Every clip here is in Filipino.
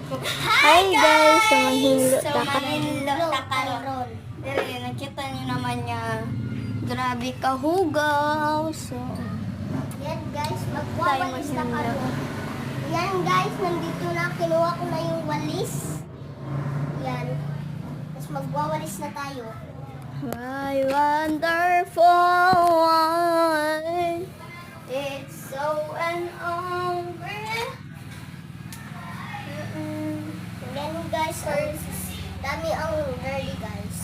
Hi guys! So, manghilo So, ta ka. manghilo ta karon. Dili, nakita niyo naman niya. Grabe ka hugaw. So, Yan guys, tayo magwawalis na manghilo. kami. Yan guys, nandito na. Kinuha ko na yung walis. Yan. Tapos magwawalis na tayo. My wonderful one. It's so and over. Yan guys, dami ang nerdy guys.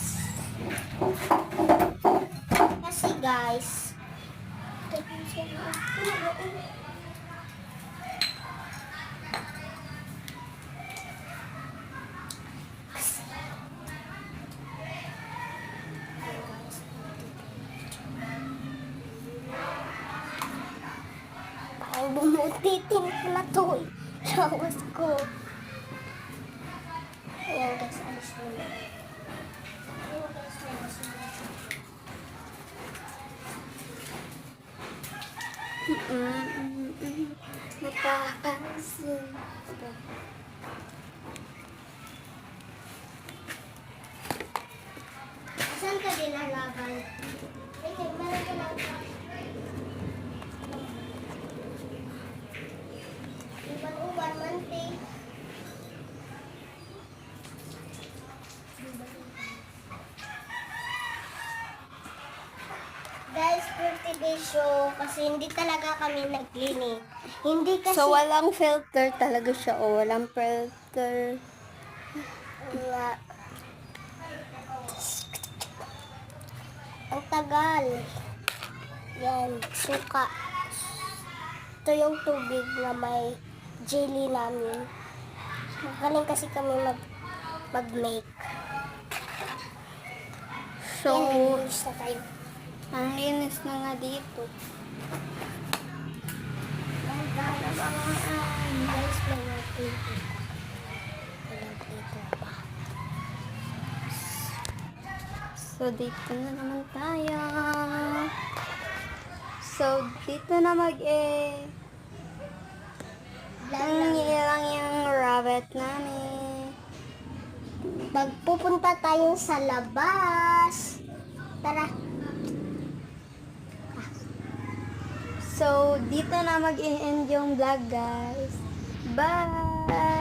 Kasi guys, ang bumutitin ko na to. Lawas ko. Ayan guys, alis mo na. Ayan guys, alis mo na. Napapansin. Saan ka din lalaban? Ay, meron ka lang. Uban-uban, mantik. Guys, birthday day show kasi hindi talaga kami naglinis. Hindi kasi So, walang filter talaga siya. O, walang filter. nga. Ang tagal. Yan, suka. Ito yung tubig na may jelly namin. Magaling kasi kami mag-make. So, Yan, linis na tayo. ang linis na nga dito. Guys, mga tubig. Walang dito pa. So, dito na naman tayo. So, dito na lang yung rabbit namin. Magpupunta tayo sa labas. Tara. So, dito na mag-end yung vlog, guys. Bye!